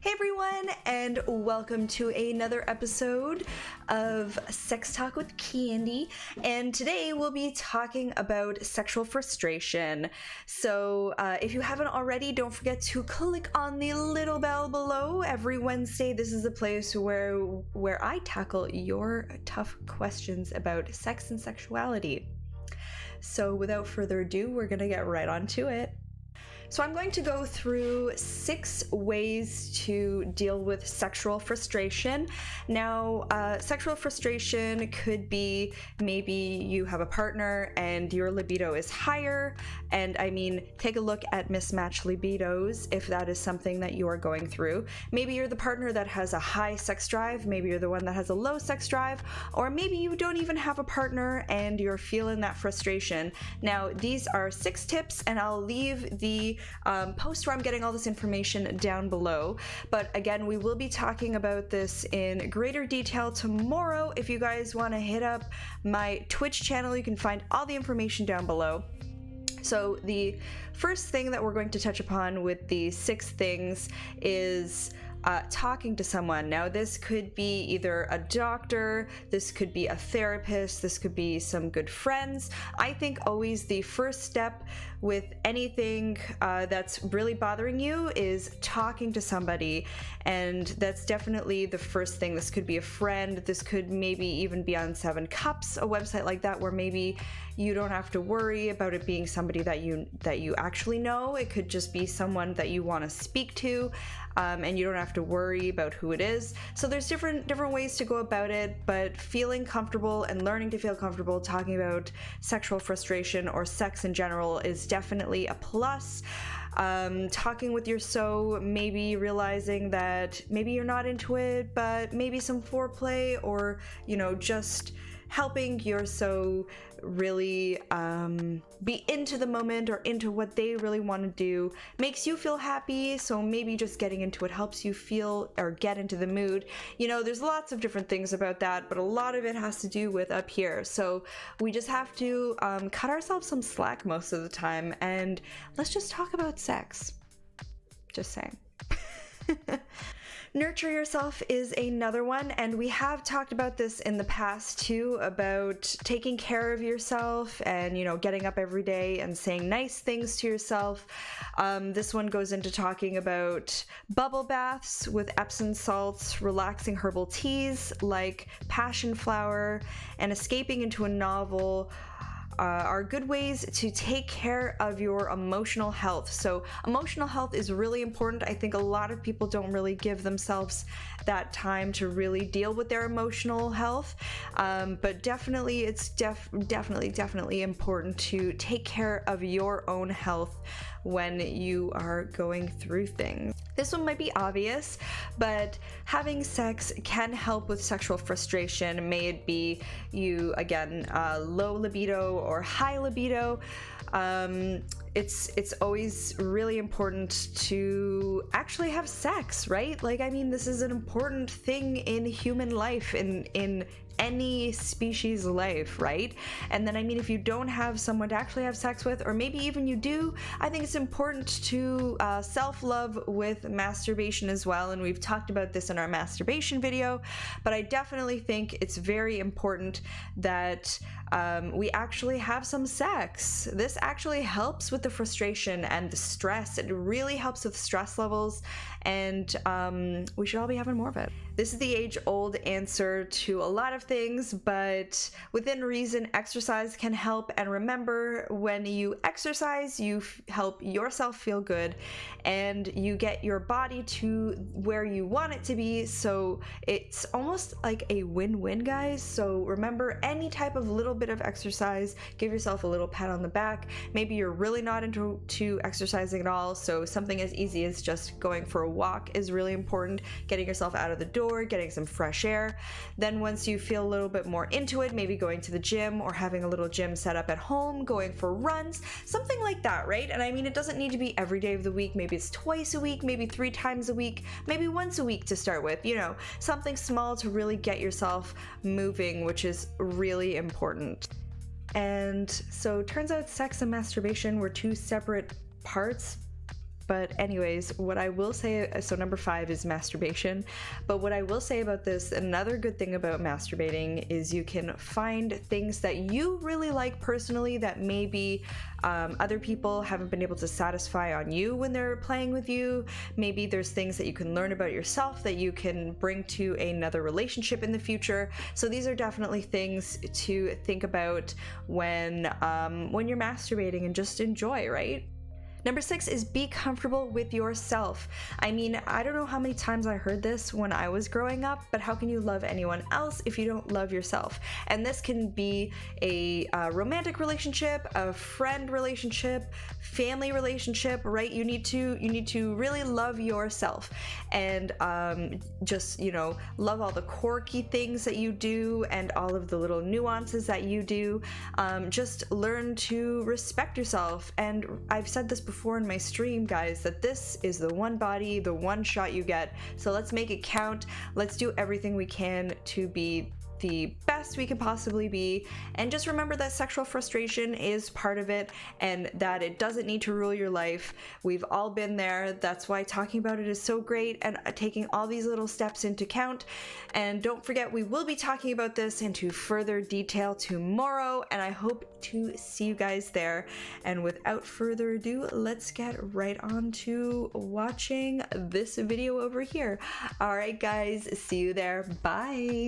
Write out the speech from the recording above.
Hey everyone, and welcome to another episode of Sex Talk with Candi. And today we'll be talking about sexual frustration. So if you haven't already, don't forget to click on the little bell below. Every Wednesday, this is the place where I tackle your tough questions about sex and sexuality. So without further ado, we're gonna get right onto it. So I'm going to go through 6 ways to deal with sexual frustration. Now, sexual frustration could be maybe you have a partner and your libido is higher. And I mean, take a look at mismatched libidos if that is something that you are going through. Maybe you're the partner that has a high sex drive. Maybe you're the one that has a low sex drive. Or maybe you don't even have a partner and you're feeling that frustration. Now, these are 6 tips, and I'll leave the post where I'm getting all this information down below. But again, we will be talking about this in greater detail tomorrow. If you guys want to hit up my Twitch channel, you can find all the information down below. So the first thing that we're going to touch upon with the 6 things is talking to someone. Now, this could be either a doctor, this could be a therapist, this could be some good friends. I think always the first step with anything that's really bothering you is talking to somebody, and that's definitely the first thing. This could be a friend, this could maybe even be on 7 Cups, a website like that, where maybe you don't have to worry about it being somebody that you actually know. It could just be someone that you want to speak to, and you don't have to worry about who it is. So there's different ways to go about it, but feeling comfortable and learning to feel comfortable talking about sexual frustration or sex in general is definitely a plus. Talking with your so, maybe realizing that maybe you're not into it, but maybe some foreplay, or just helping your so really be into the moment or into what they really want to do makes you feel happy. So maybe just getting into it helps you feel or get into the mood. There's lots of different things about that, but a lot of it has to do with up here. So we just have to cut ourselves some slack most of the time, and let's just talk about sex. Just saying. Nurture yourself is another one, and we have talked about this in the past too, about taking care of yourself and getting up every day and saying nice things to yourself. This one goes into talking about bubble baths with Epsom salts, relaxing herbal teas like passion flower, and escaping into a novel are good ways to take care of your emotional health. So emotional health is really important. I think a lot of people don't really give themselves that time to really deal with their emotional health, but definitely it's definitely important to take care of your own health when you are going through things. This one might be obvious, but having sex can help with sexual frustration. May it be you, again, low libido or high libido. It's always really important to actually have sex, right? This is an important thing in human life, in any species life, right? And then if you don't have someone to actually have sex with, or maybe even you do, I think it's important to self-love with masturbation as well. And we've talked about this in our masturbation video, but I definitely think it's very important that we actually have some sex. This actually helps with the frustration and the stress. It really helps with stress levels, and we should all be having more of it. This is the age-old answer to a lot of things, but within reason, exercise can help. And remember, when you exercise, you help yourself feel good, and you get your body to where you want it to be. So it's almost like a win-win, guys. So remember, any type of little bit of exercise, give yourself a little pat on the back. Maybe you're really not into exercising at all, so something as easy as just going for a walk is really important. Getting yourself out of the door, getting some fresh air. Then once you feel a little bit more into it, maybe going to the gym or having a little gym set up at home, going for runs, something like that, right? And it doesn't need to be every day of the week. Maybe it's twice a week, maybe 3 times a week, maybe once a week to start with, something small to really get yourself moving, which is really important. And so it turns out sex and masturbation were 2 separate parts. But anyways, what I will say, so number 5 is masturbation. But what I will say about this, another good thing about masturbating is you can find things that you really like personally that maybe other people haven't been able to satisfy on you when they're playing with you. Maybe there's things that you can learn about yourself that you can bring to another relationship in the future. So these are definitely things to think about when you're masturbating, and just enjoy, right? Number 6 is be comfortable with yourself. I mean, I don't know how many times I heard this when I was growing up, but how can you love anyone else if you don't love yourself? And this can be a romantic relationship, a friend relationship, family relationship, right? You need to really love yourself, and just, you know, love all the quirky things that you do and all of the little nuances that you do. Just learn to respect yourself. And I've said this before in my stream, guys, that this is the one body, the one shot you get. So let's make it count. Let's do everything we can to be the best we can possibly be, and just remember that sexual frustration is part of it, and that it doesn't need to rule your life. We've all been there. That's why talking about it is so great, and taking all these little steps into account. And don't forget, we will be talking about this into further detail tomorrow, and I hope to see you guys there. And without further ado, let's get right on to watching this video over here. All right, guys, see you there. Bye.